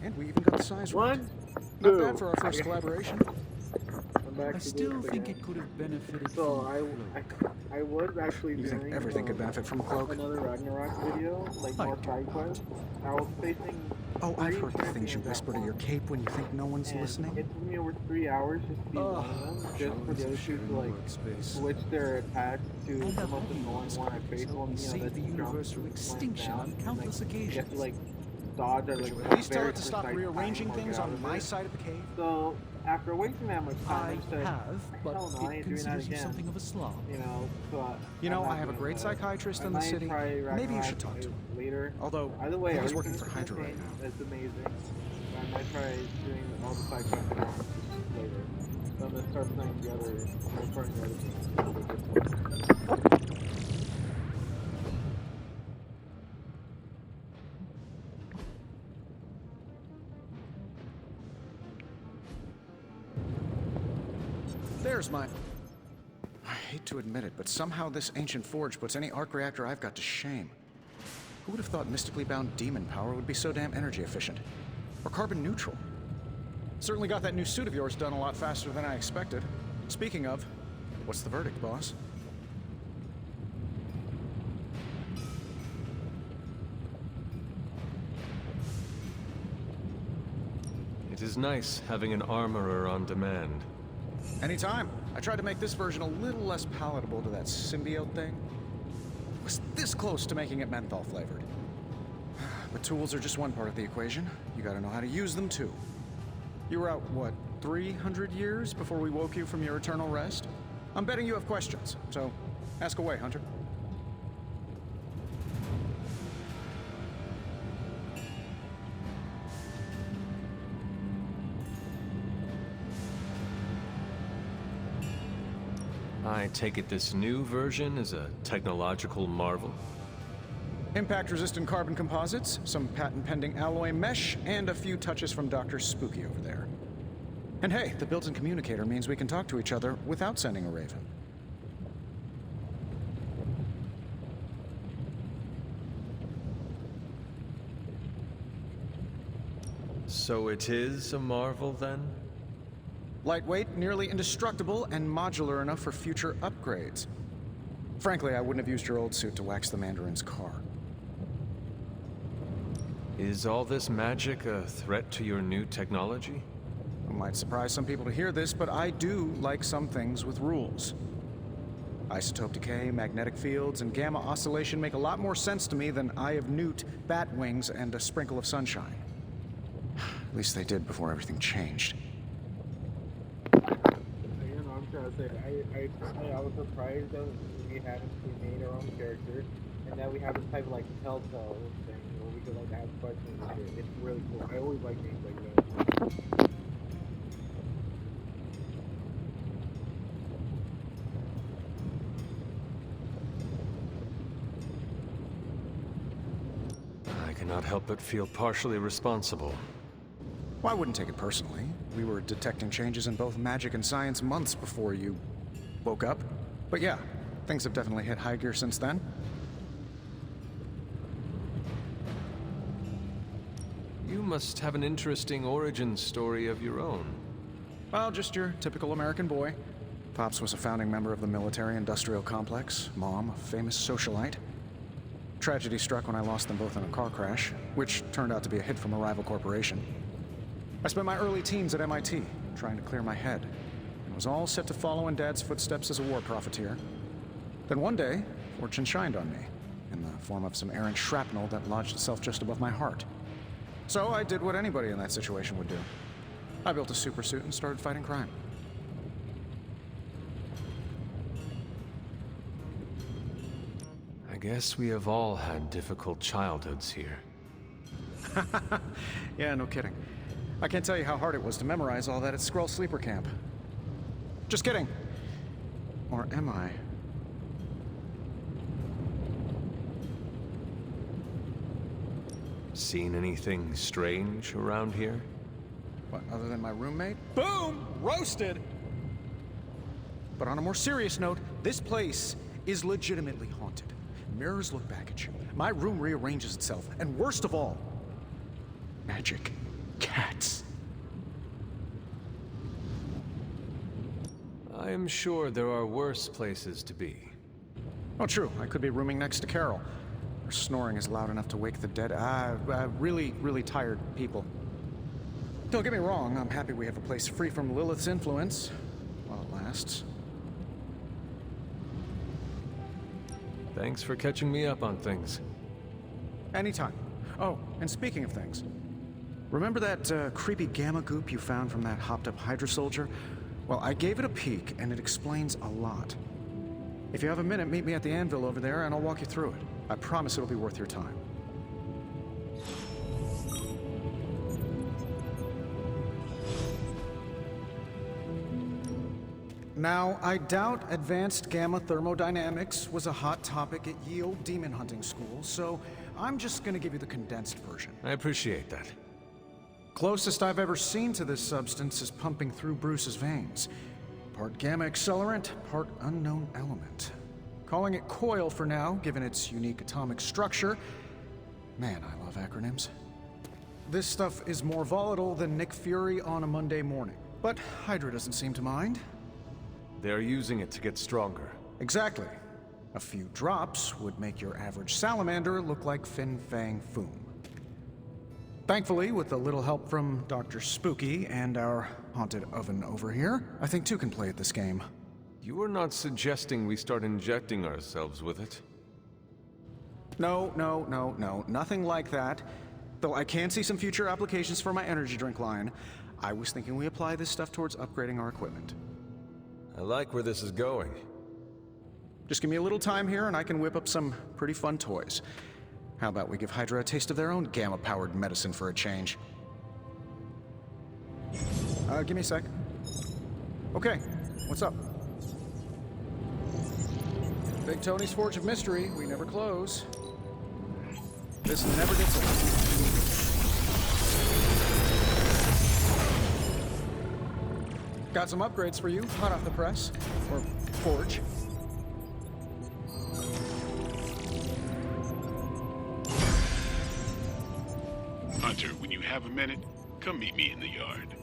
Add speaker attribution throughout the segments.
Speaker 1: And we even got the size right.
Speaker 2: One,
Speaker 1: Not
Speaker 2: two.
Speaker 1: bad for our first collaboration.
Speaker 2: I'm back
Speaker 3: I
Speaker 2: to
Speaker 3: still
Speaker 2: this
Speaker 3: think
Speaker 2: again.
Speaker 3: it could have benefited
Speaker 2: So
Speaker 3: from
Speaker 2: I was actually
Speaker 1: You think
Speaker 2: doing
Speaker 1: everything could benefit from a cloak?
Speaker 2: another Ragnarok video, like more side quests. I was facing
Speaker 1: Oh, I've
Speaker 2: 3
Speaker 1: heard the things you
Speaker 2: champions at
Speaker 1: whisper to your
Speaker 2: once,
Speaker 1: cape when you think no one's
Speaker 2: and
Speaker 1: listening.
Speaker 2: it took me over 3 hours just to be one of them, just for the other two to like switch their attacks to
Speaker 3: and
Speaker 2: the
Speaker 3: have
Speaker 2: most
Speaker 3: had
Speaker 2: annoying
Speaker 3: these
Speaker 2: one I
Speaker 3: characters
Speaker 2: faced
Speaker 3: help
Speaker 2: one,
Speaker 3: me
Speaker 2: you know,
Speaker 3: save
Speaker 2: that
Speaker 3: the
Speaker 2: jumps
Speaker 3: universe from
Speaker 2: and slams
Speaker 3: extinction
Speaker 2: down,
Speaker 3: on
Speaker 2: and,
Speaker 3: countless
Speaker 2: like, you have
Speaker 3: occasions.
Speaker 2: to like dodge at
Speaker 1: Could
Speaker 2: like
Speaker 1: you
Speaker 2: the
Speaker 1: at least tell
Speaker 2: very
Speaker 1: it to stop
Speaker 2: precise
Speaker 1: rearranging
Speaker 2: timing or
Speaker 1: things
Speaker 2: get out
Speaker 1: on
Speaker 2: of
Speaker 1: my
Speaker 2: it.
Speaker 1: side of the cave?
Speaker 2: So after wasting that much time, I
Speaker 3: I
Speaker 2: just said,
Speaker 3: have, but
Speaker 2: hell no, I
Speaker 3: it
Speaker 2: ain't doing that
Speaker 3: considers you
Speaker 2: again.
Speaker 3: something of a slob.
Speaker 2: You know, so
Speaker 1: You know,
Speaker 2: I'm
Speaker 1: I
Speaker 2: not
Speaker 1: have a
Speaker 2: doing
Speaker 1: great
Speaker 2: that.
Speaker 1: psychiatrist
Speaker 2: I
Speaker 1: in the
Speaker 2: might
Speaker 1: city.
Speaker 2: try
Speaker 1: Maybe you
Speaker 2: Ragnarok
Speaker 1: should talk to him.
Speaker 2: later.
Speaker 1: Although,
Speaker 2: Either way,
Speaker 1: I
Speaker 2: I
Speaker 1: think he's
Speaker 2: already
Speaker 1: working for
Speaker 2: finished the
Speaker 1: Hydra right
Speaker 2: campaign.
Speaker 1: now.
Speaker 2: It's amazing. I might try doing all the side quests later. So I'm gonna start playing the other, recording the other games.
Speaker 1: There's my... I hate to admit it, but somehow this ancient forge puts any arc reactor I've got to shame. Who would have thought mystically bound demon power would be so damn energy efficient? Or carbon neutral? Certainly got that new suit of yours done a lot faster than I expected. Speaking of, what's the verdict, boss?
Speaker 4: It is nice having an armorer on demand.
Speaker 1: Anytime. I tried to make this version a little less palatable to that symbiote thing. Was this close to making it menthol flavored. But tools are just one part of the equation. You gotta know how to use them too. You were out, what, 300 years before we woke you from your eternal rest? I'm betting you have questions, so ask away, Hunter.
Speaker 4: I take it this new version is a technological marvel?
Speaker 1: Impact-resistant carbon composites, some patent-pending alloy mesh, and a few touches from Dr. Spooky over there. And hey, the built-in communicator means we can talk to each other without sending a raven.
Speaker 4: So it is a marvel then?
Speaker 1: Lightweight, nearly indestructible, and modular enough for future upgrades. Frankly, I wouldn't have used your old suit to wax the Mandarin's car.
Speaker 4: Is all this magic a threat to your new technology?
Speaker 1: It might surprise some people to hear this, but I do like some things with rules. Isotope decay, magnetic fields, and gamma oscillation make a lot more sense to me than Eye of Newt, bat wings, and a sprinkle of sunshine. At least they did before everything changed.
Speaker 2: You know, I'm trying to say, I was surprised that we made our own character, and that we have this type of like telltale thing where we could like ask questions and shit. It's really cool. I always like games like that.
Speaker 4: I cannot help but feel partially responsible.
Speaker 1: Well, I wouldn't take it personally. We were detecting changes in both magic and science months before you woke up. But yeah, things have definitely hit high gear since then.
Speaker 4: You must have an interesting origin story of your own.
Speaker 1: Well, just your typical American boy. Pops was a founding member of the military-industrial complex. Mom, a famous socialite. Tragedy struck when I lost them both in a car crash, which turned out to be a hit from a rival corporation. I spent my early teens at MIT, trying to clear my head, and was all set to follow in Dad's footsteps as a war profiteer. Then one day, fortune shined on me, in the form of some errant shrapnel that lodged itself just above my heart. So I did what anybody in that situation would do. I built a supersuit and started fighting crime.
Speaker 4: I guess we have all had difficult childhoods here.
Speaker 1: Yeah, no kidding. I can't tell you how hard it was to memorize all that at Skrull Sleeper Camp. Just kidding. Or am I?
Speaker 4: Seen anything strange around here?
Speaker 1: What, other than my roommate? Boom! Roasted! But on a more serious note, this place is legitimately haunted. Mirrors look back at you. My room rearranges itself. And worst of all, magic. Cats.
Speaker 4: I am sure there are worse places to be.
Speaker 1: Oh, true. I could be rooming next to Carol. Her snoring is loud enough to wake the dead. Really, really tired people. Don't get me wrong, I'm happy we have a place free from Lilith's influence. While it lasts.
Speaker 4: Thanks for catching me up on things.
Speaker 1: Anytime. Oh, and speaking of things. Remember that creepy gamma goop you found from that hopped-up Hydra soldier? Well, I gave it a peek, and it explains a lot. If you have a minute, meet me at the anvil over there, and I'll walk you through it. I promise it'll be worth your time. Now, I doubt advanced gamma thermodynamics was a hot topic at Yield Demon Hunting School, so I'm just gonna give you the condensed version.
Speaker 4: I appreciate that.
Speaker 1: Closest I've ever seen to this substance is pumping through Bruce's veins. Part gamma accelerant, part unknown element. Calling it coil for now, given its unique atomic structure. Man, I love acronyms. This stuff is more volatile than Nick Fury on a Monday morning. But Hydra doesn't seem to mind.
Speaker 4: They're using it to get stronger.
Speaker 1: Exactly. A few drops would make your average salamander look like Fin Fang Foom. Thankfully, with a little help from Dr. Spooky and our haunted oven over here, I think two can play at this game.
Speaker 4: You are not suggesting we start injecting ourselves with it?
Speaker 1: No, nothing like that. Though I can see some future applications for my energy drink line. I was thinking we apply this stuff towards upgrading our equipment.
Speaker 4: I like where this is going.
Speaker 1: Just give me a little time here and I can whip up some pretty fun toys. How about we give Hydra a taste of their own gamma-powered medicine for a change? Give me a sec. Okay, what's up? Big Tony's Forge of Mystery, we never close. This never gets old. Got some upgrades for you, hot off the press. Or forge.
Speaker 3: Hunter, when you have a minute, come meet me in the yard.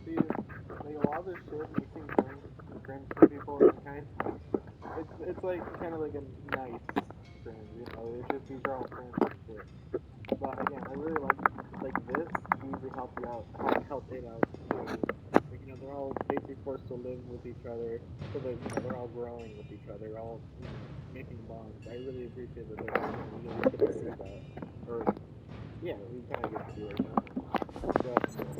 Speaker 2: See, like a lot of this shit mixing friends for people is kind of, it's like kind of like a nice friend, you know, it's just these are all friends and shit. But again, I really like this usually help you out, help it out too. Like, you know, they're all basically forced to live with each other, so that, you know, they're all growing with each other, all, you know, making bonds. I really appreciate that they're, you know, we get to see that. Or, yeah, we kind of get to do it, you know. So,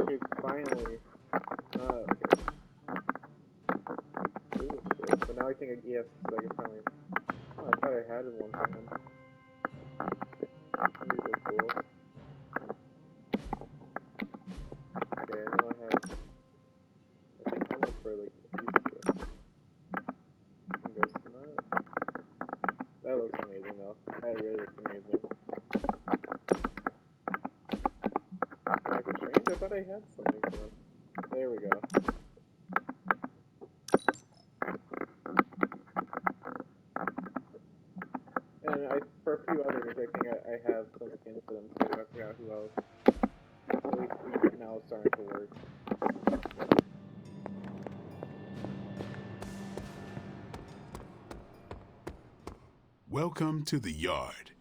Speaker 2: okay, finally. Okay. Ooh, shit. But now I think yes, I can finally. Oh, I thought I had one for him. These are cool. Okay, I know I have. I think I look for like these two. I'm guessing that. That looks amazing though. That really looks amazing. Michael Strange? I thought I had something for him. There we go. And for a few others, I think I have some skins for them too. I forgot who else. At least now it's starting to work.
Speaker 3: Welcome to the yard.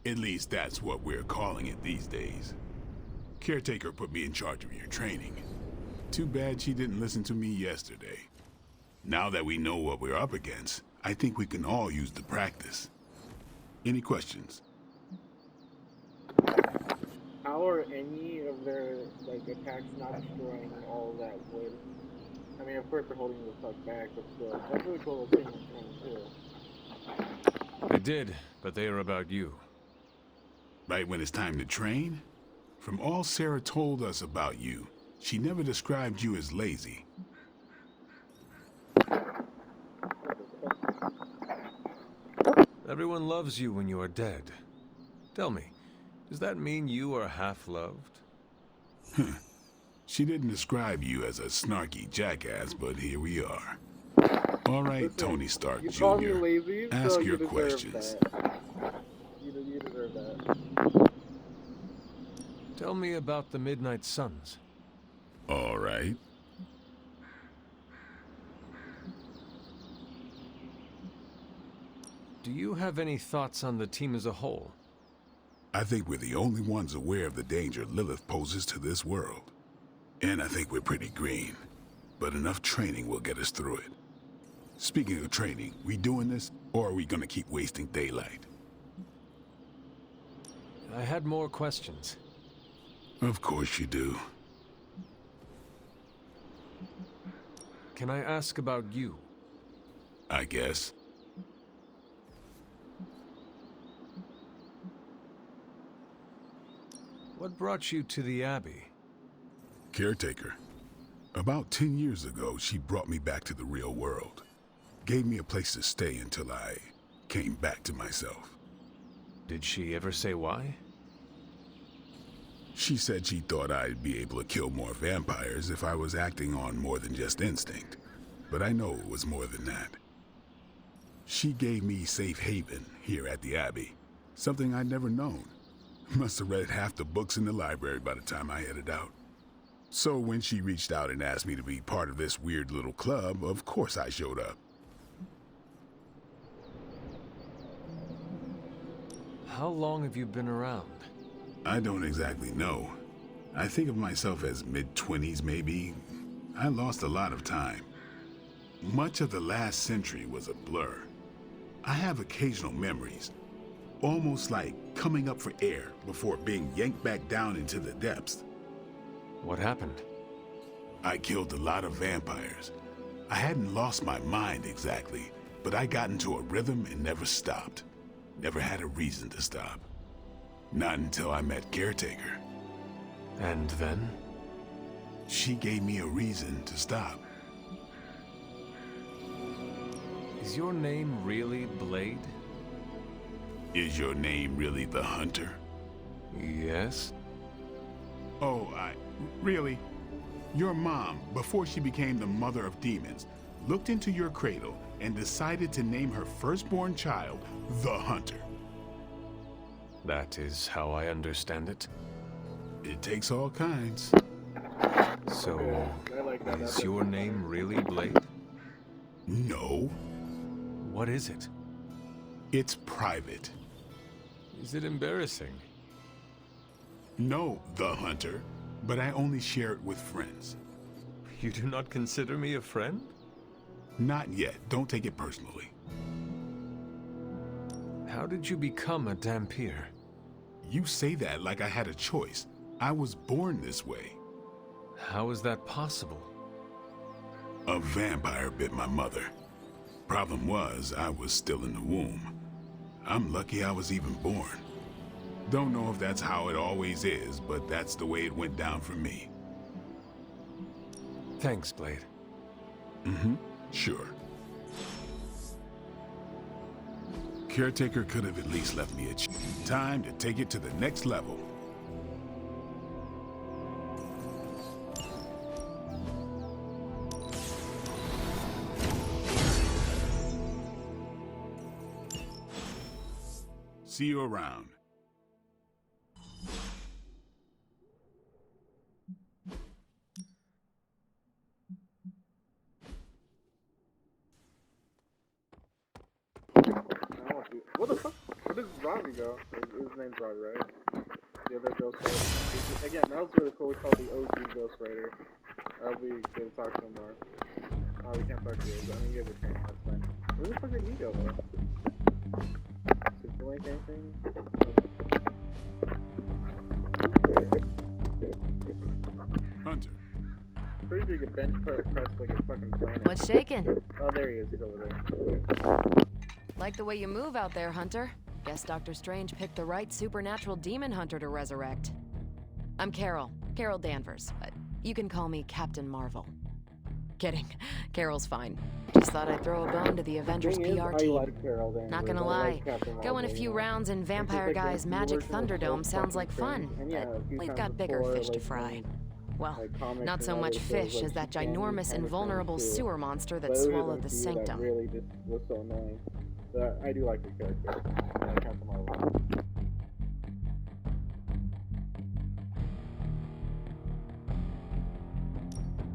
Speaker 3: At least that's what we're calling it these days. Caretaker put me in charge of your training. Too bad she didn't listen to me yesterday. Now that we know what we're up against, I think we can all use the practice. Any questions?
Speaker 2: How are any of their attacks not destroying all that wood? I mean, of course they're holding the fuck back, but still, that's really cool to see them too.
Speaker 4: They did, but they are about you.
Speaker 3: Right when it's time to train? From all Sarah told us about you, she never described you as lazy.
Speaker 4: Everyone loves you when you are dead. Tell me, does that mean you are half-loved?
Speaker 3: She didn't describe you as a snarky jackass, but here we are. All right,
Speaker 2: Listen,
Speaker 3: Tony Stark
Speaker 2: you
Speaker 3: Jr.,
Speaker 2: call me lazy,
Speaker 3: ask
Speaker 2: so
Speaker 3: your
Speaker 2: you deserve
Speaker 3: questions.
Speaker 2: that. You deserve that.
Speaker 4: Tell me about the Midnight Suns.
Speaker 3: All right.
Speaker 4: Do you have any thoughts on the team as a whole?
Speaker 3: I think we're the only ones aware of the danger Lilith poses to this world. And I think we're pretty green. But enough training will get us through it. Speaking of training, we doing this, or are we gonna keep wasting daylight?
Speaker 4: I had more questions.
Speaker 3: Of course you do.
Speaker 4: Can I ask about you?
Speaker 3: I guess.
Speaker 4: What brought you to the Abbey?
Speaker 3: Caretaker. About 10 years ago, she brought me back to the real world. Gave me a place to stay until I came back to myself.
Speaker 4: Did she ever say why?
Speaker 3: She said she thought I'd be able to kill more vampires if I was acting on more than just instinct. But I know it was more than that. She gave me safe haven here at the Abbey. Something I'd never known. Must have read half the books in the library by the time I headed out. So when she reached out and asked me to be part of this weird little club, of course I showed up.
Speaker 4: How long have you been around?
Speaker 3: I don't exactly know. I think of myself as mid-20s maybe. I lost a lot of time. Much of the last century was a blur. I have occasional memories, almost like coming up for air before being yanked back down into the depths.
Speaker 4: What happened?
Speaker 3: I killed a lot of vampires. I hadn't lost my mind exactly, but I got into a rhythm and never stopped. Never had a reason to stop. Not until I met Caretaker.
Speaker 4: And then?
Speaker 3: She gave me a reason to stop.
Speaker 4: Is your name really Blade?
Speaker 3: Is your name really the Hunter?
Speaker 4: Yes.
Speaker 3: Oh, really? Your mom, before she became the mother of demons, looked into your cradle and decided to name her firstborn child the Hunter.
Speaker 4: That is how I understand it.
Speaker 3: It takes all kinds.
Speaker 4: So,
Speaker 2: I like that.
Speaker 4: is your name really Blade?
Speaker 3: No,
Speaker 4: What is it?
Speaker 3: it's private.
Speaker 4: Is it embarrassing?
Speaker 3: No, the Hunter, but I only share it with friends.
Speaker 4: You do not consider me a friend?
Speaker 3: Not yet. Don't take it personally.
Speaker 4: How did you become a Dhampir?
Speaker 3: You say that like I had a choice. I was born this way.
Speaker 4: How is that possible?
Speaker 3: A vampire bit my mother. Problem was, I was still in the womb. I'm lucky I was even born. Don't know if that's how it always is, but that's the way it went down for me.
Speaker 4: Thanks, Blade.
Speaker 3: Sure. Caretaker could have at least left me time to take it to the next level. See you around.
Speaker 2: What the fuck? Where does Robbie go? His name's Robbie, right? The other Ghost Rider. Again, that was really cool. We call the OG Ghost Rider. I'll be good to talk to him more. Oh, we can't talk to you. I mean, you guys are training. That's fine. Where the fuck did he go, though? Did he link anything?
Speaker 3: Hunter.
Speaker 2: Pretty sure you could bench press like a fucking planet.
Speaker 5: What's shaking?
Speaker 2: Oh, there he is. He's over there.
Speaker 5: Like the way you move out there, Hunter. Guess Dr. Strange picked the right supernatural demon hunter to resurrect. I'm Carol Danvers, but you can call me Captain Marvel. Kidding. Carol's fine. Just thought I'd throw a bone to the Avengers PR team. Not gonna lie, going a few rounds in Vampire Guy's Magic Thunderdome sounds like fun, but we've got bigger fish to fry. Well, not so much fish as that ginormous invulnerable sewer monster that swallowed the Sanctum.
Speaker 2: Really just was so annoying. But I do like the character. Captain Marvel.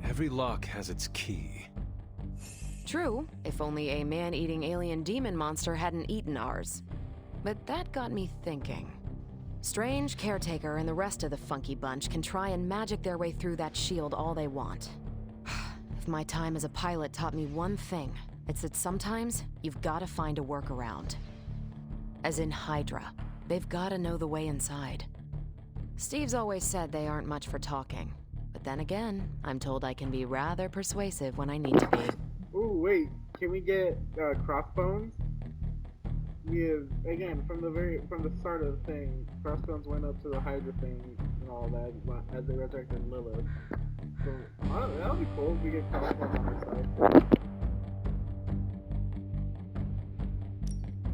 Speaker 4: Every lock has its key.
Speaker 5: True, if only a man-eating alien demon monster hadn't eaten ours. But that got me thinking. Strange, Caretaker, and the rest of the funky bunch can try and magic their way through that shield all they want. If my time as a pilot taught me one thing, it's that sometimes you've gotta find a workaround. As in Hydra, they've gotta know the way inside. Steve's always said they aren't much for talking. But then again, I'm told I can be rather persuasive when I need to be.
Speaker 2: Ooh, wait. Can we get Crossbones? Again, from the start of the thing, Crossbones went up to the Hydra thing and all that as they resurrected Lilith. So, that would be cool if we get Crossbones on our side.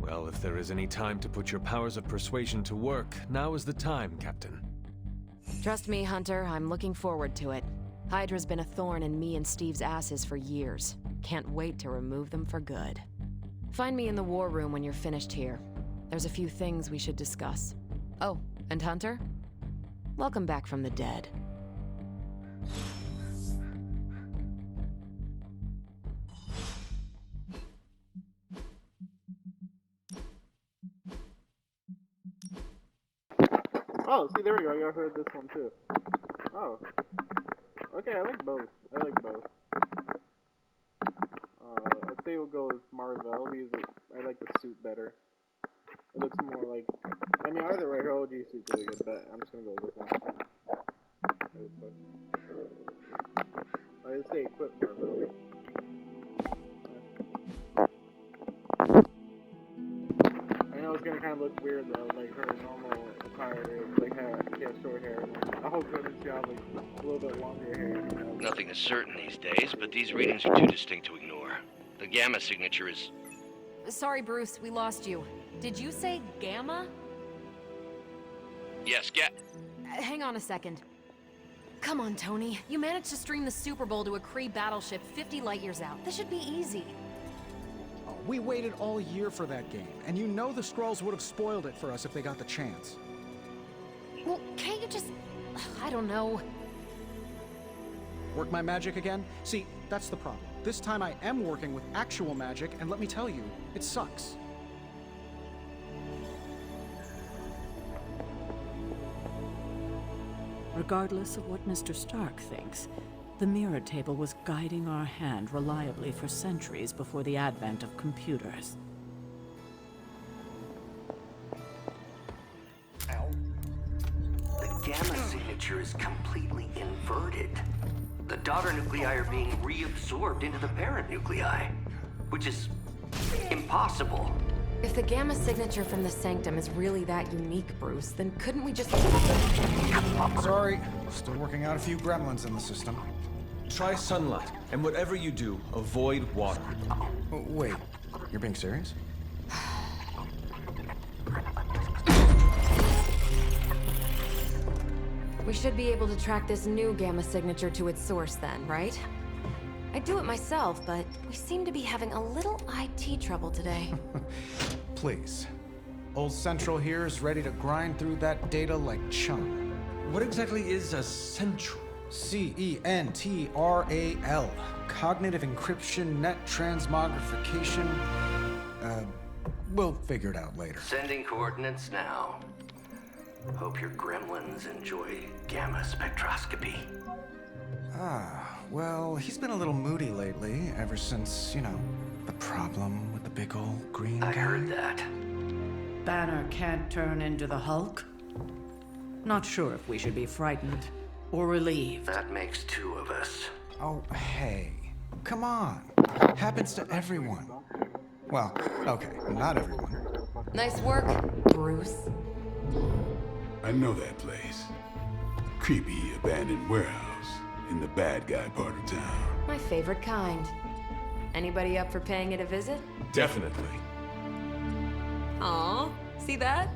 Speaker 4: Well, if there is any time to put your powers of persuasion to work, now is the time, Captain.
Speaker 5: Trust me, Hunter, I'm looking forward to it. Hydra's been a thorn in me and Steve's asses for years. Can't wait to remove them for good. Find me in the war room when you're finished here. There's a few things we should discuss. Oh, and Hunter? Welcome back from the dead.
Speaker 2: Oh, see, there we go. I heard this one too. Oh. Okay, I like both. I'd say we'll go with Marvel because I like the suit better. It looks more like... I mean, either way, her OG suit's really good, but I'm just gonna go with this one. I'd say equip Marvel. I know it's gonna kind of look weird though, like her normal attire, like she has short hair. I hope that she has like a little bit longer hair. You know?
Speaker 6: Nothing is certain these days, but these readings are too distinct to ignore. The gamma signature is...
Speaker 5: Sorry, Bruce, we lost you. Did you say Gamma?
Speaker 6: Yes,
Speaker 5: Hang on a second. Come on, Tony. You managed to stream the Super Bowl to a Kree battleship 50 light years out. This should be easy.
Speaker 1: Oh, we waited all year for that game, and you know the Skrulls would have spoiled it for us if they got the chance.
Speaker 5: Well, can't you just... I don't know.
Speaker 1: Work my magic again? See, that's the problem. This time I am working with actual magic, and let me tell you, it sucks.
Speaker 7: Regardless of what Mr. Stark thinks, the mirror table was guiding our hand reliably for centuries before the advent of computers.
Speaker 8: The gamma signature is completely inverted. The daughter nuclei are being reabsorbed into the parent nuclei, which is impossible.
Speaker 5: If the gamma signature from the Sanctum is really that unique, Bruce, then couldn't we just...
Speaker 1: Sorry, still working out a few gremlins in the system.
Speaker 4: Try sunlight, and whatever you do, avoid water.
Speaker 1: Oh, wait, you're being serious?
Speaker 5: We should be able to track this new gamma signature to its source then, right? I'd do it myself, but we seem to be having a little IT trouble today.
Speaker 1: Please. Old Central here is ready to grind through that data like chum.
Speaker 4: What exactly is a central?
Speaker 1: CENTRAL. Cognitive encryption, net transmogrification. We'll figure it out later.
Speaker 8: Sending coordinates now. Hope your gremlins enjoy gamma spectroscopy.
Speaker 1: Well, he's been a little moody lately, ever since, the problem with the big old green guy.
Speaker 8: I heard that.
Speaker 7: Banner can't turn into the Hulk? Not sure if we should be frightened or relieved.
Speaker 8: That makes two of us.
Speaker 1: Oh, hey. Come on. Happens to everyone. Well, okay, not everyone.
Speaker 5: Nice work, Bruce.
Speaker 3: I know that place. Creepy abandoned warehouse in the bad guy part of town.
Speaker 5: My favorite kind. Anybody up for paying it a visit?
Speaker 4: Definitely.
Speaker 5: Aw, see that?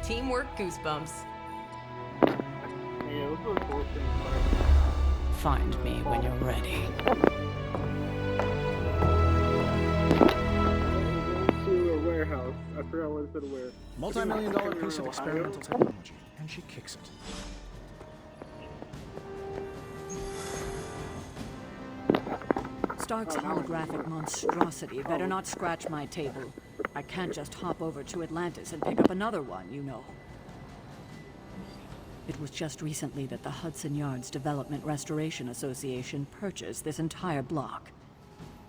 Speaker 5: Teamwork goosebumps.
Speaker 2: Yeah, let's look forward to it.
Speaker 7: Find me when you're ready.
Speaker 2: To a warehouse. I forgot what it said where.
Speaker 1: Multi-million-dollar piece of experimental technology, and she kicks it.
Speaker 7: Stark's holographic monstrosity better not scratch my table. I can't just hop over to Atlantis and pick up another one, you know. It was just recently that the Hudson Yards Development Restoration Association purchased this entire block.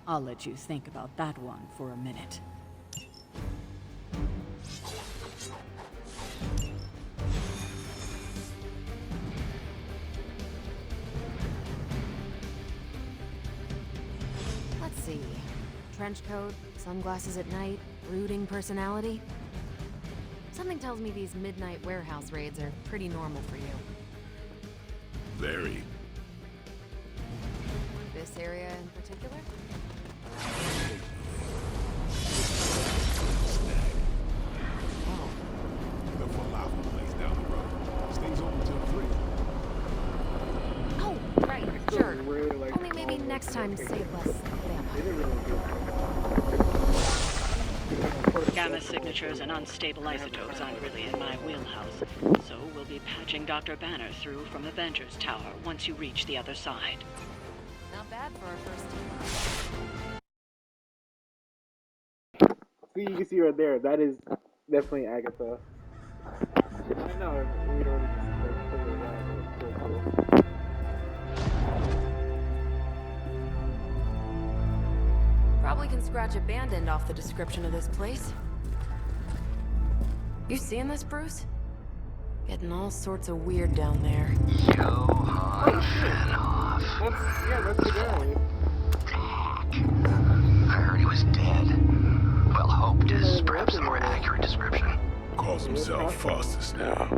Speaker 7: I'll let you think about that one for a minute.
Speaker 5: Let's see. Trench coat, sunglasses at night, brooding personality. Something tells me these midnight warehouse raids are pretty normal for you.
Speaker 3: Very.
Speaker 5: This area in particular?
Speaker 3: The falafel place down the road. Stays open till 3.
Speaker 5: Oh, right, sure.
Speaker 2: Really, like,
Speaker 5: Only maybe next time save less
Speaker 2: They
Speaker 5: vampires.
Speaker 2: didn't really do
Speaker 7: Gamma signatures and unstable isotopes aren't really in my wheelhouse, so we'll be patching Dr. Banner through from Avengers Tower once you reach the other side.
Speaker 5: Not bad for our first team.
Speaker 2: See, you can see right there. That is definitely Agatha. I know. We don't really just like figure it out. It's so cool.
Speaker 5: Probably can scratch abandoned off the description of this place. You seeing this, Bruce? Getting all sorts of weird down there.
Speaker 8: Johann Fenhoff.
Speaker 2: That's the guy.
Speaker 8: I heard he was dead. Well, hoped is perhaps a more accurate description.
Speaker 3: Calls himself Faustus now.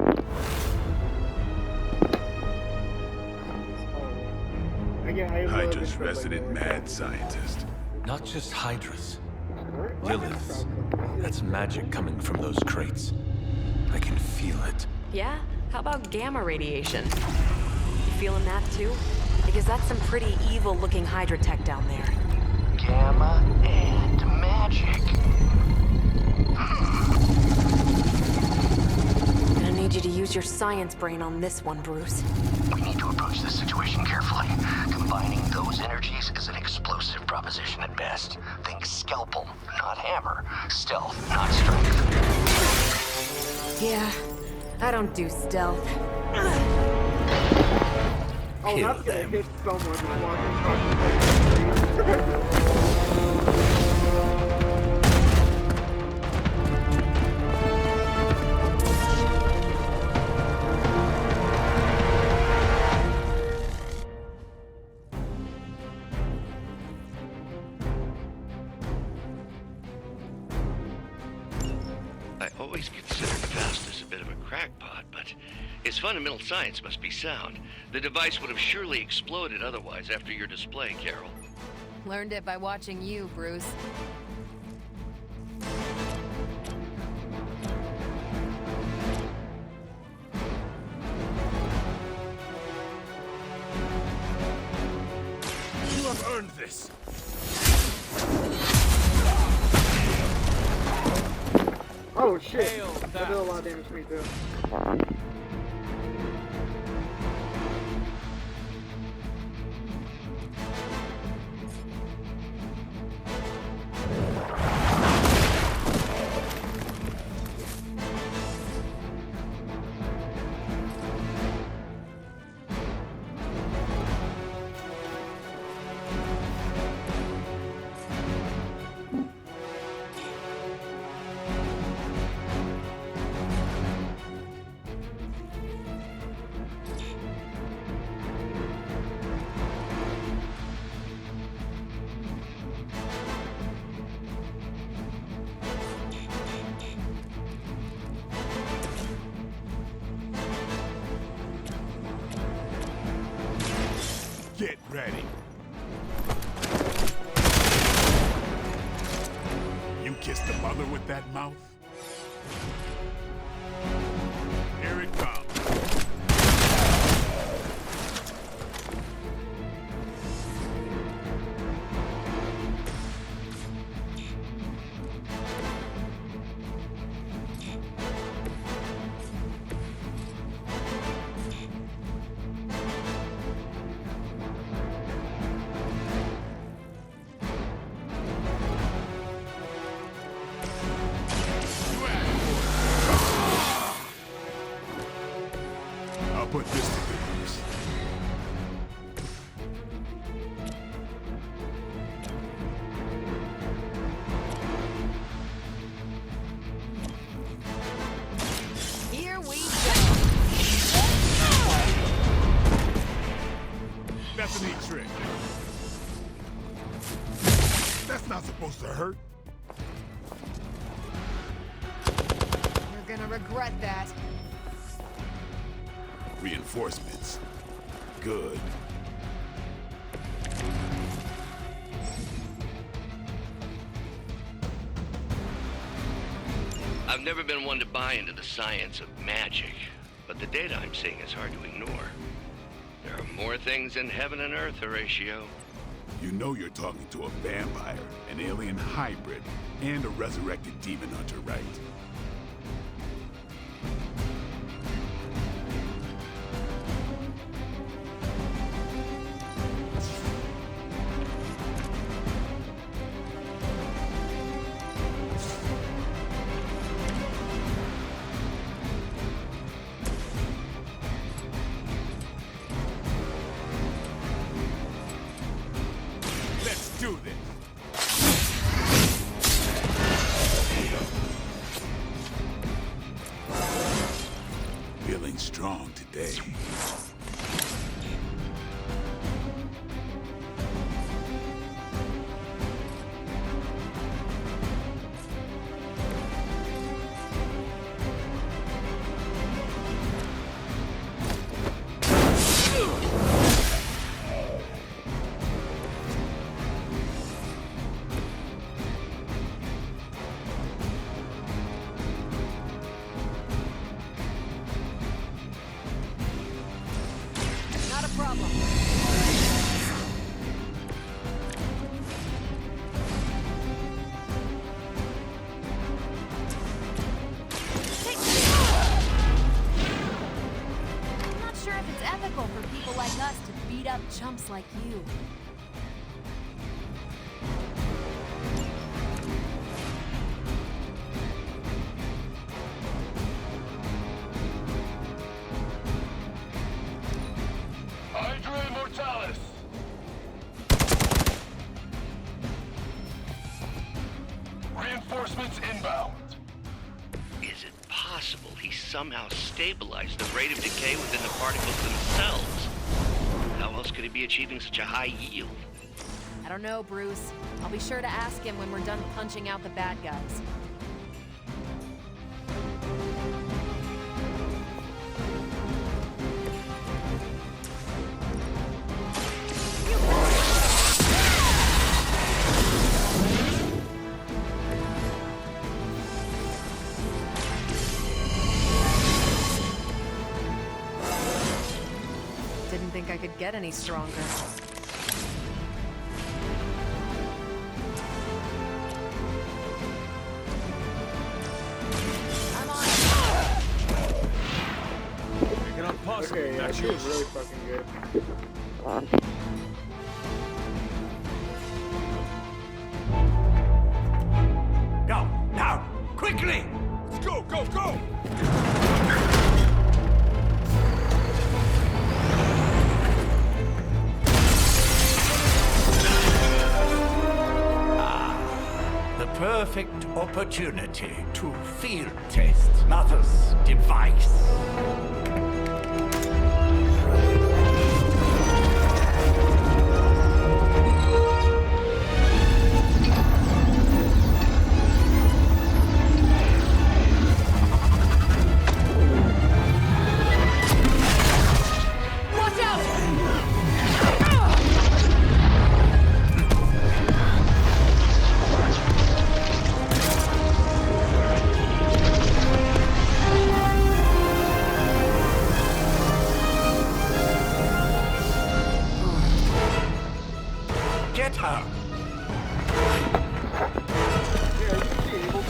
Speaker 3: Hydra's resident mad scientist.
Speaker 4: Not just Hydras. Liliths. That's magic coming from those crates. I can feel it.
Speaker 5: Yeah? How about gamma radiation? You feeling that too? Because that's some pretty evil-looking Hydra tech down there.
Speaker 8: Gamma and magic.
Speaker 5: Gonna need you to use your science brain on this one, Bruce.
Speaker 8: We need to approach this situation carefully. Combining those energies is an explosive proposition at best. Think scalpel, not hammer. Stealth, not strength.
Speaker 5: Yeah, I don't do stealth.
Speaker 2: Oh,
Speaker 4: Kill
Speaker 2: that's gonna
Speaker 4: them.
Speaker 2: hit someone who's walking across the
Speaker 6: always considered Faustus a bit of a crackpot, but his fundamental science must be sound. The device would have surely exploded otherwise after your display, Carol.
Speaker 5: Learned it by watching you, Bruce.
Speaker 4: You have earned this.
Speaker 2: Oh shit! That did a lot of damage to me too.
Speaker 3: Get ready. You kissed the mother with that mouth? Here it comes. I'll put this to good use.
Speaker 5: Here we go.
Speaker 3: That's a neat trick. That's not supposed to hurt.
Speaker 5: You're gonna regret that.
Speaker 3: Reinforcements. Good.
Speaker 6: I've never been one to buy into the science of magic, but the data I'm seeing is hard to ignore. There are more things in heaven and earth, Horatio.
Speaker 3: You know you're talking to a vampire, an alien hybrid, and a resurrected demon hunter, right? Let's do this! Feeling strong today.
Speaker 5: Not a problem. I'm not sure if it's ethical for people like us to beat up chumps like you.
Speaker 4: Hydra Immortalis! Reinforcements inbound.
Speaker 6: Is it possible he somehow stabilized the rate of decay within the particles themselves? How else could he be achieving such a high yield?
Speaker 5: I don't know, Bruce. I'll be sure to ask him when we're done punching out the bad guys. get any stronger. I'm on.
Speaker 4: Make it up possible.
Speaker 2: Okay, yeah,
Speaker 4: That's
Speaker 2: she was
Speaker 4: yours.
Speaker 2: really fucking good.
Speaker 8: Go, now, quickly!
Speaker 4: Let's go, go, go!
Speaker 8: The perfect opportunity to field test Mother's device.
Speaker 5: Watch out!
Speaker 8: Get her!
Speaker 2: Yeah, you should be able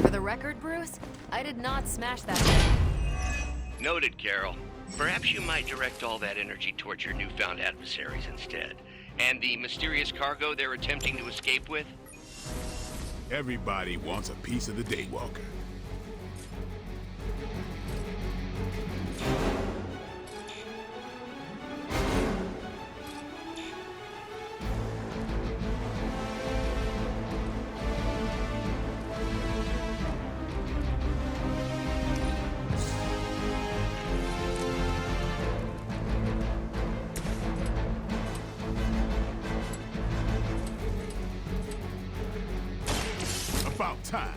Speaker 5: For the record, Bruce, I did not smash that thing.
Speaker 6: Noted, Carol. Perhaps you might direct all that energy towards your newfound adversaries instead. And the mysterious cargo they're attempting to escape with?
Speaker 3: Everybody wants a piece of the Daywalker. About time.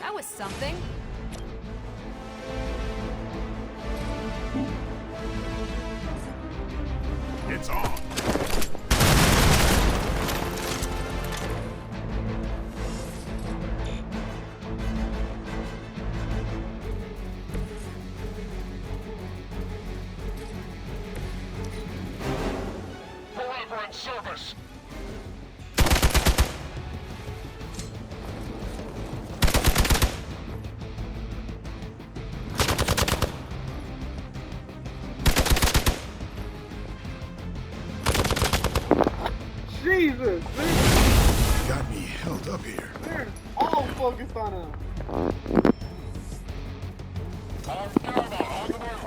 Speaker 5: That was something.
Speaker 3: It's on.
Speaker 8: Forever in service!
Speaker 2: Jesus!
Speaker 3: Got me held up here.
Speaker 2: They're all focused on him.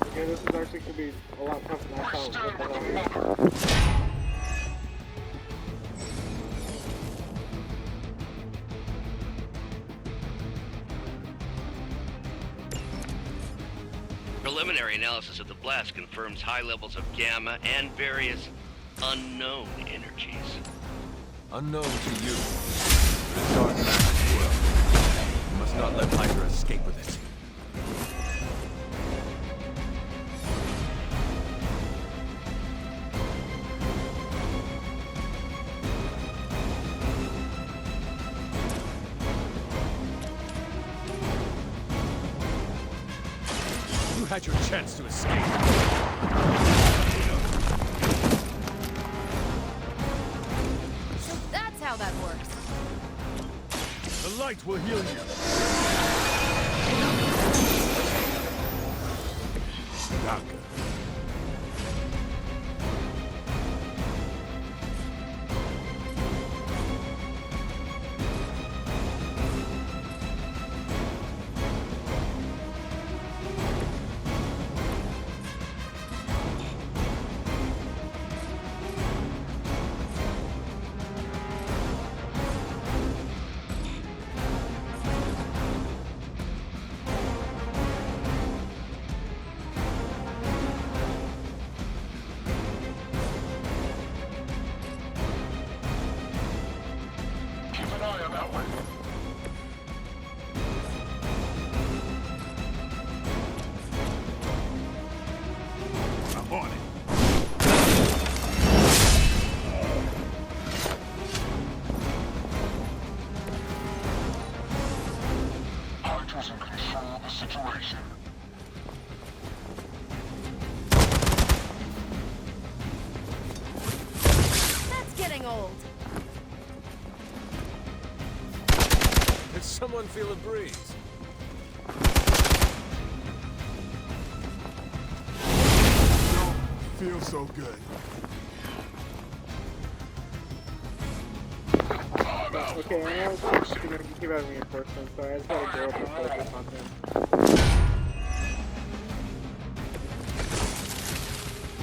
Speaker 2: Okay, this is actually gonna be a lot tougher than I thought.
Speaker 6: Preliminary analysis of the blast confirms high levels of gamma and various unknown energies.
Speaker 4: Unknown to you. The dark matter world. You must not let Hydra escape with it. You had your chance to escape.
Speaker 5: So that's how that works.
Speaker 4: The light will heal you.
Speaker 3: Doctor.
Speaker 9: situation.
Speaker 5: That's getting old.
Speaker 4: Did someone feel a breeze?
Speaker 3: Don't feel so good.
Speaker 2: Okay, I know you're gonna keep having reinforcements, so I just gotta go up and focus on him.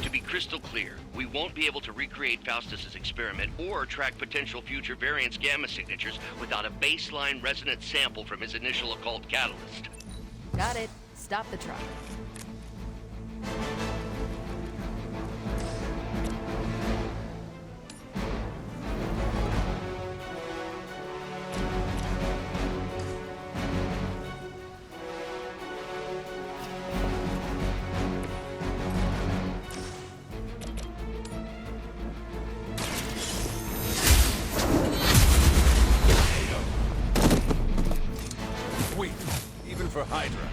Speaker 6: To be crystal clear, we won't be able to recreate Faustus's experiment or track potential future variants' gamma signatures without a baseline resonant sample from his initial occult catalyst.
Speaker 5: Got it. Stop the truck.
Speaker 4: Sweet. Even for Hydra.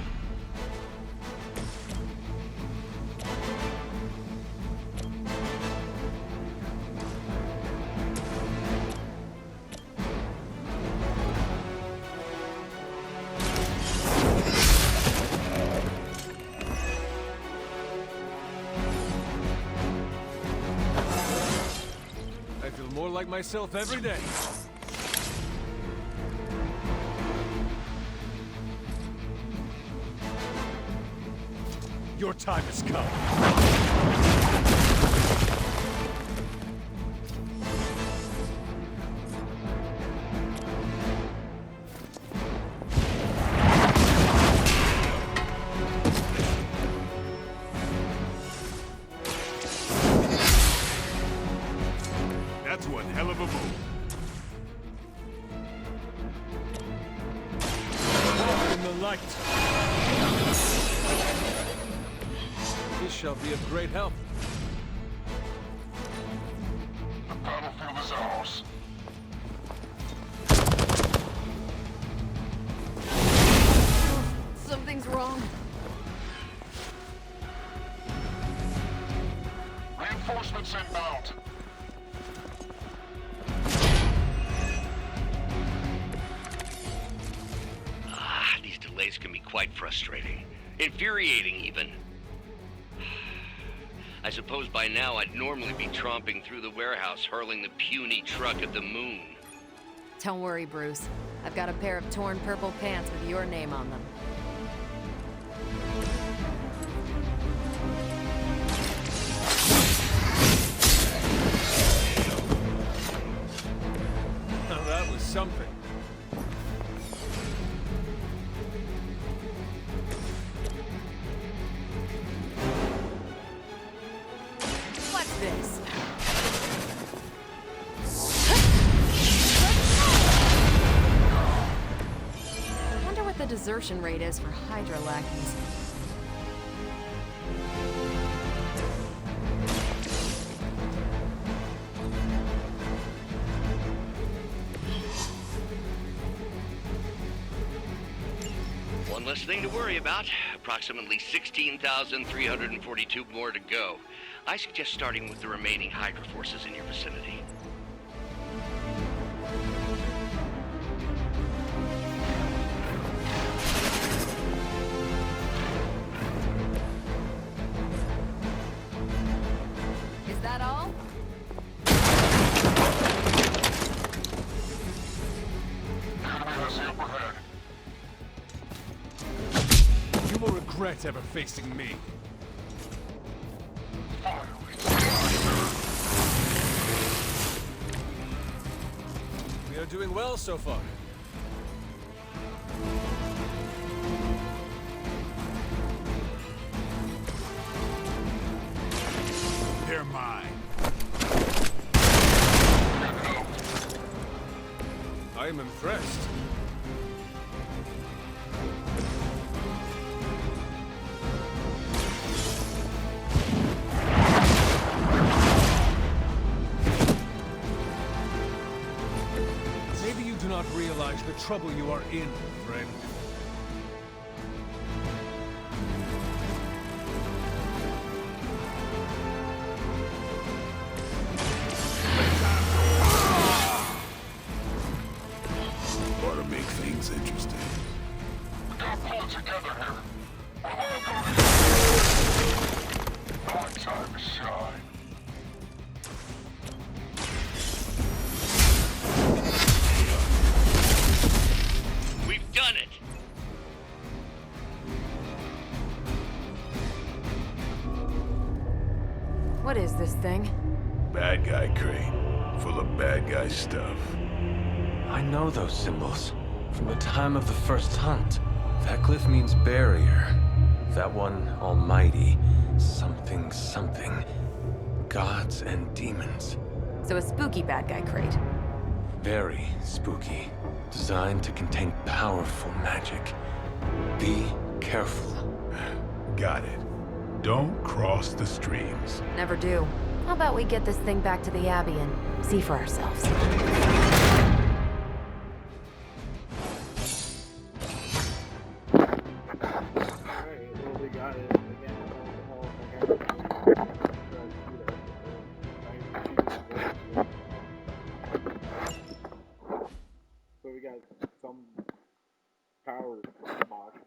Speaker 4: I feel more like myself every day. Your time has come.
Speaker 3: That's one hell of a move.
Speaker 4: Walk in the light. This shall be of great help.
Speaker 9: The battlefield is ours.
Speaker 5: Something's wrong.
Speaker 9: Reinforcements inbound.
Speaker 6: These delays can be quite frustrating. Infuriating, even. I suppose by now I'd normally be tromping through the warehouse, hurling the puny truck at the moon.
Speaker 5: Don't worry, Bruce. I've got a pair of torn purple pants with your name on them.
Speaker 4: Now that was something.
Speaker 5: What's this? I wonder what the desertion rate is for Hydra lackeys.
Speaker 6: One less thing to worry about. Approximately 16,342 more to go. I suggest starting with the remaining Hydra forces in your vicinity.
Speaker 5: Is that all?
Speaker 9: The enemy has the upper hand.
Speaker 4: You will regret ever facing me. We are doing well so far.
Speaker 3: They're mine.
Speaker 4: I am impressed. Maybe you do not realize the trouble you are in, friend.
Speaker 5: What is this thing?
Speaker 3: Bad guy crate, full of bad guy stuff.
Speaker 4: I know those symbols from the time of the first hunt. That glyph means barrier. That one, almighty. Something, something. Gods and demons.
Speaker 5: So a spooky bad guy crate.
Speaker 4: Very spooky. Designed to contain powerful magic. Be careful.
Speaker 3: Got it. Don't cross the streams.
Speaker 5: Never do. How about we get this thing back to the Abbey and see for ourselves?
Speaker 2: Alright, well we got it. Again, so we got some power box.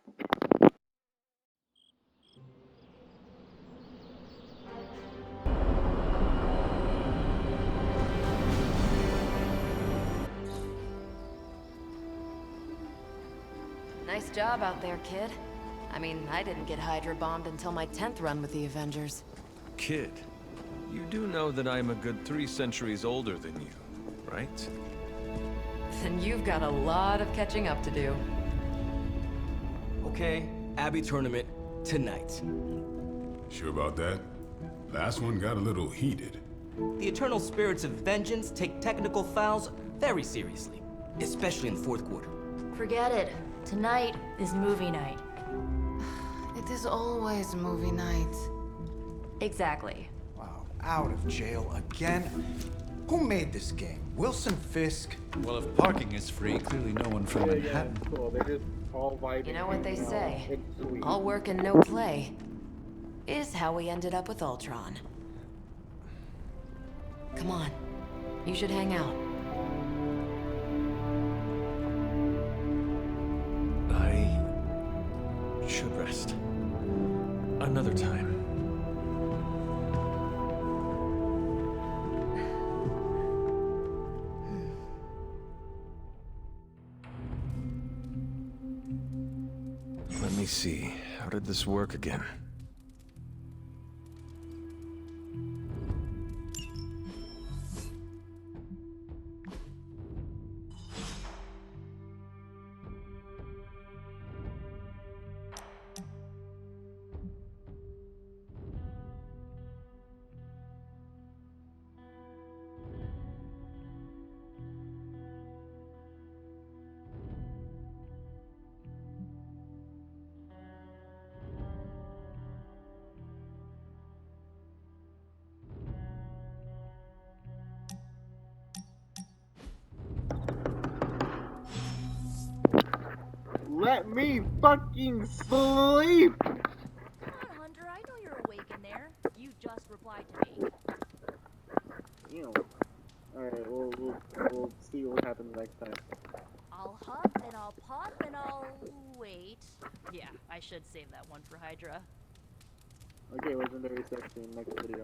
Speaker 5: Nice job out there, kid. I mean, I didn't get Hydra bombed until my 10th run with the Avengers.
Speaker 4: Kid, you do know that I'm a good 3 centuries older than you, right?
Speaker 5: Then you've got a lot of catching up to do.
Speaker 10: Okay, Abbey tournament tonight.
Speaker 3: Sure about that? Last one got a little heated.
Speaker 10: The Eternal Spirits of Vengeance take technical fouls very seriously, especially in the fourth quarter.
Speaker 11: Forget it. Tonight is movie night.
Speaker 5: It is always movie night.
Speaker 11: Exactly.
Speaker 12: Wow, out of jail again? Who made this game? Wilson Fisk?
Speaker 13: Well, if parking is free, clearly no one from Manhattan.
Speaker 2: Yeah, cool. They're just all vibing.
Speaker 5: You know what they say?
Speaker 2: It's sweet.
Speaker 5: All work and no play is how we ended up with Ultron. Come on. You should hang out.
Speaker 4: I should rest. Another time. Let me see. How did this work again?
Speaker 2: Let me fucking sleep!
Speaker 11: Come on, Hunter. I know you're awake in there. You just replied to me.
Speaker 2: Ew. Alright, we'll see what happens next time.
Speaker 11: I'll huff and I'll puff and I'll wait. Yeah, I should save that one for Hydra.
Speaker 2: Okay, legendary section next video.